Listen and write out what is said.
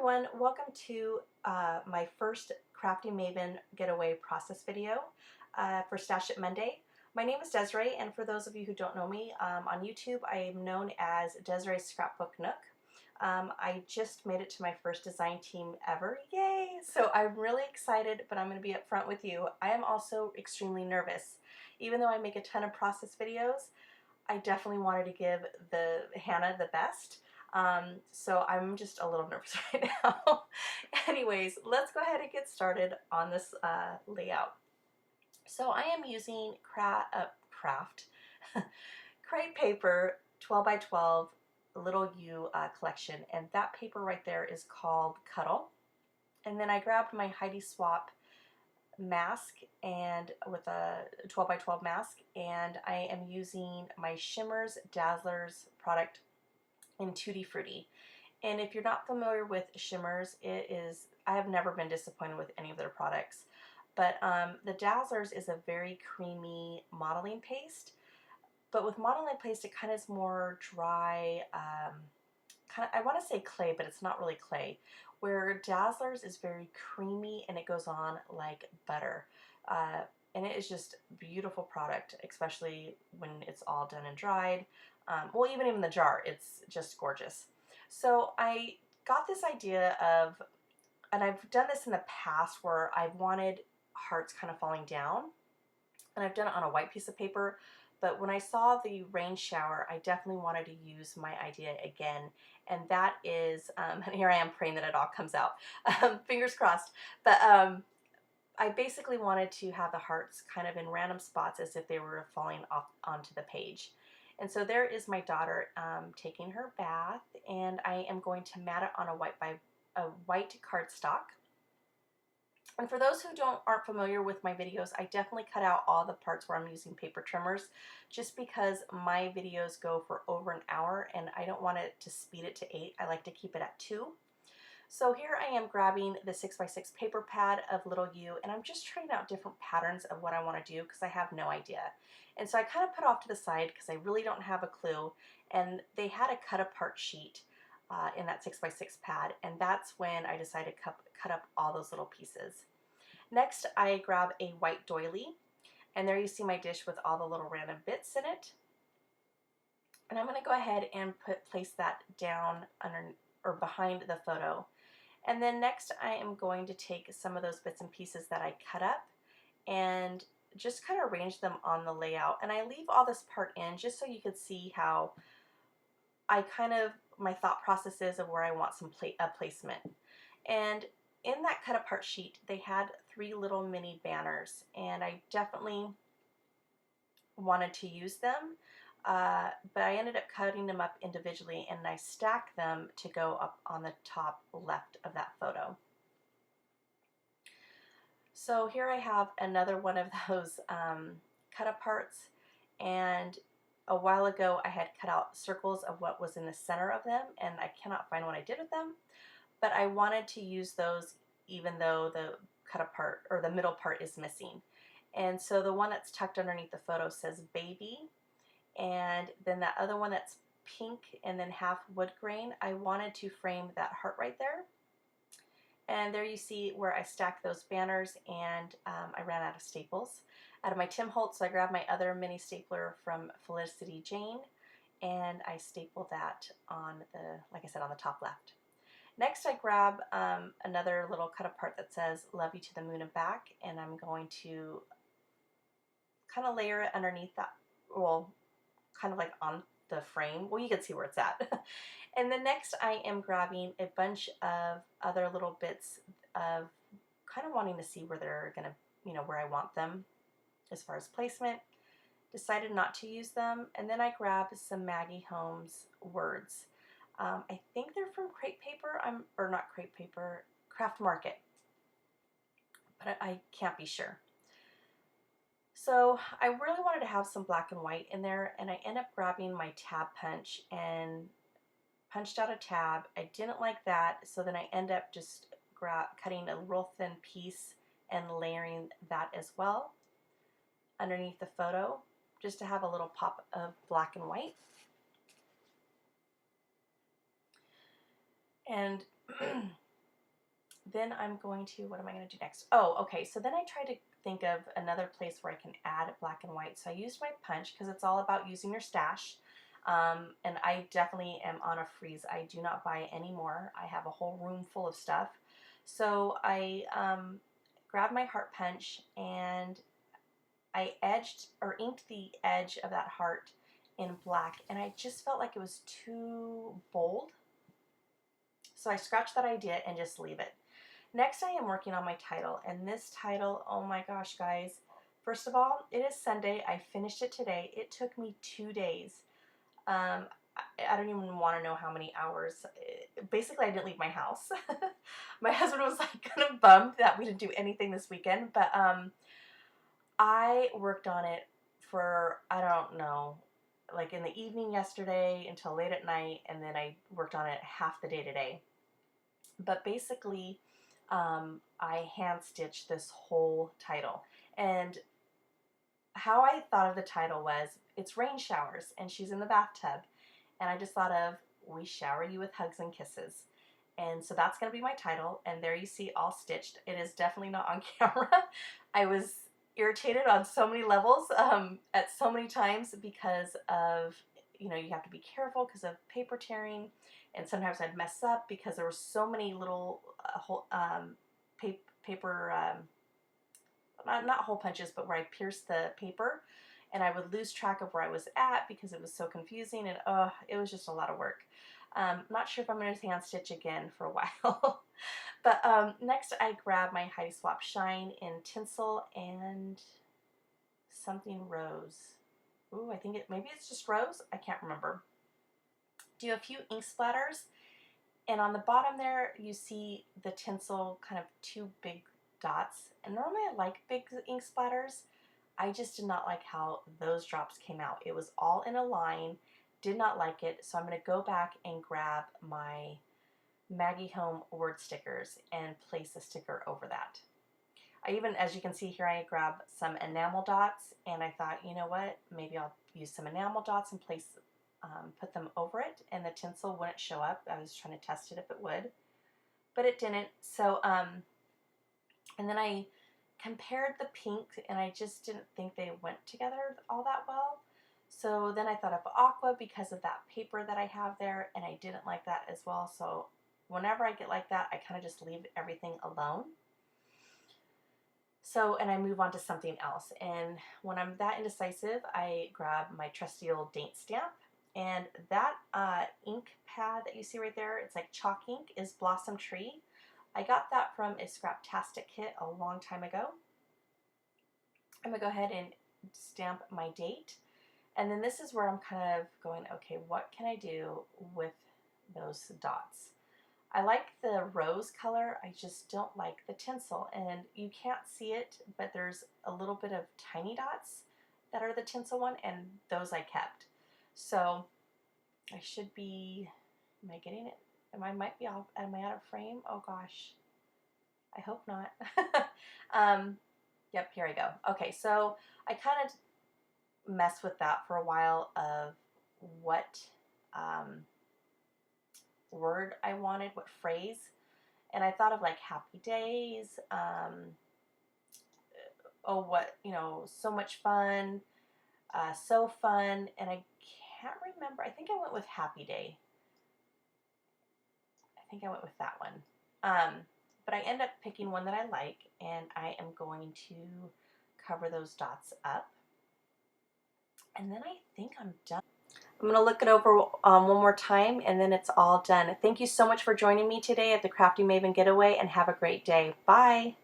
everyone, welcome to my first Crafty Maven getaway process video for Stash It Monday. My name is Desiree, and for those of you who don't know me, on YouTube I am known as Desiree's Scrapbook Nook. I just made it to my first design team ever, yay! So I'm really excited, but I'm going to be upfront with you. I am also extremely nervous. Even though I make a ton of process videos, I definitely wanted to give Hannah the best. So I'm just a little nervous right now. Anyways, let's go ahead and get started on this layout. So I am using craft crepe paper 12 by 12 little U collection, and that paper right there is called Cuddle. And then I grabbed my Heidi Swap mask and with a 12 by 12 mask, and I am using my Shimmers Dazzlers product in Tutti Frutti. And if you're not familiar with Shimmers, I have never been disappointed with any of their products, but the Dazzlers is a very creamy modeling paste, but with modeling paste it kind of is more dry, I want to say clay, but it's not really clay, where Dazzlers is very creamy and it goes on like butter. And it is just a beautiful product, especially when it's all done and dried. Well, even in the jar, it's just gorgeous. So I got this idea of, and I've done this in the past where I've wanted hearts kind of falling down, and I've done it on a white piece of paper. But when I saw the rain shower, I definitely wanted to use my idea again, and that is, and here I am praying that it all comes out, fingers crossed, but I basically wanted to have the hearts kind of in random spots as if they were falling off onto the page. And so there is my daughter taking her bath, and I am going to mat it on a white cardstock. And for those who aren't familiar with my videos, I definitely cut out all the parts where I'm using paper trimmers, just because my videos go for over an hour and I don't want it to speed it to 8. I like to keep it at 2. So here I am grabbing the 6x6 paper pad of Little U, and I'm just trying out different patterns of what I want to do because I have no idea. And so I kind of put off to the side because I really don't have a clue, and they had a cut apart sheet in that 6x6 pad, and that's when I decided to cut up all those little pieces. Next, I grab a white doily, and there you see my dish with all the little random bits in it. And I'm going to go ahead and place that down under or behind the photo. And then next I am going to take some of those bits and pieces that I cut up and just kind of arrange them on the layout. And I leave all this part in just so you could see how my thought process is of where I want some placement. And in that cut apart sheet, they had 3 little mini banners, and I definitely wanted to use them, but I ended up cutting them up individually, and I stacked them to go up on the top left of that photo. So here I have another one of those cut aparts, and a while ago I had cut out circles of what was in the center of them, and I cannot find what I did with them. But I wanted to use those even though the cut apart or the middle part is missing. And so the one that's tucked underneath the photo says baby, and then that other one that's pink and then half wood grain, I wanted to frame that heart right there. And there you see where I stacked those banners, and I ran out of staples. Out of my Tim Holtz, so I grabbed my other mini stapler from Felicity Jane, and I stapled that on like I said, on the top left. Next, I grab another little cut apart that says love you to the moon and back, and I'm going to kind of layer it underneath that, well, kind of like on the frame. Well, you can see where it's at. And then next I am grabbing a bunch of other little bits of kind of wanting to see where they're gonna, where I want them as far as placement. Decided not to use them, and then I grabbed some Maggie Holmes words. I think they're from crepe paper, or not crepe paper, Craft Market, but I can't be sure. So I really wanted to have some black and white in there, and I end up grabbing my tab punch and punched out a tab. I didn't like that, so then I end up just cutting a real thin piece and layering that as well underneath the photo, just to have a little pop of black and white. And then I'm going to, what am I going to do next? Oh, okay, so then I tried to think of another place where I can add black and white. So I used my punch because it's all about using your stash. And I definitely am on a freeze. I do not buy any more. I have a whole room full of stuff. So I grabbed my heart punch and I edged or inked the edge of that heart in black, and I just felt like it was too bold. So I scratched that idea and just leave it. Next, I am working on my title, and this title, oh my gosh, guys. First of all, it is Sunday. I finished it today. It took me 2 days. I don't even want to know how many hours. Basically, I didn't leave my house. My husband was like kind of bummed that we didn't do anything this weekend, but I worked on it for, I don't know, like in the evening yesterday until late at night, and then I worked on it half the day today. But basically, I hand stitched this whole title. And how I thought of the title was, it's rain showers, and she's in the bathtub. And I just thought of, we shower you with hugs and kisses. And so that's going to be my title. And there you see all stitched. It is definitely not on camera. I was irritated on so many levels at so many times because of, you have to be careful because of paper tearing, and sometimes I'd mess up because there were so many little paper, not hole punches, but where I pierced the paper, and I would lose track of where I was at because it was so confusing, and it was just a lot of work. Not sure if I'm going to hand stitch again for a while. But next I grab my Heidi Swap Shine in tinsel and something rose. Ooh, I think maybe it's just rose. I can't remember. Do a few ink splatters, and on the bottom there you see the tinsel kind of 2 big dots. And normally I like big ink splatters. I just did not like how those drops came out. It was all in a line. Did not like it. So I'm going to go back and grab my Maggie Home word stickers and place a sticker over that. I even, as you can see here, I grabbed some enamel dots, and I thought, you know what, maybe I'll use some enamel dots and put them over it, and the tinsel wouldn't show up. I was trying to test it if it would, but it didn't. So, and then I compared the pink, and I just didn't think they went together all that well. So then I thought of aqua because of that paper that I have there, and I didn't like that as well. So whenever I get like that, I kind of just leave everything alone. So, and I move on to something else. And when I'm that indecisive, I grab my trusty old date stamp. And that ink pad that you see right there, it's like chalk ink, is Blossom Tree. I got that from a Scraptastic kit a long time ago. I'm going to go ahead and stamp my date. And then this is where I'm kind of going, okay, what can I do with those dots? I like the rose color, I just don't like the tinsel, and you can't see it, but there's a little bit of tiny dots that are the tinsel one, and those I kept. So I should be, am I getting it? Might be off, am I out of frame? Oh gosh, I hope not. Yep, here I go. Okay, so I kind of messed with that for a while of what word I wanted, what phrase, and I thought of like happy days, oh what, so much fun, so fun, and I can't remember, I think I went with happy day. I think I went with that one. But I end up picking one that I like, and I am going to cover those dots up, and then I think I'm done. I'm going to look it over one more time, and then it's all done. Thank you so much for joining me today at the Crafty Maven Getaway, and have a great day. Bye!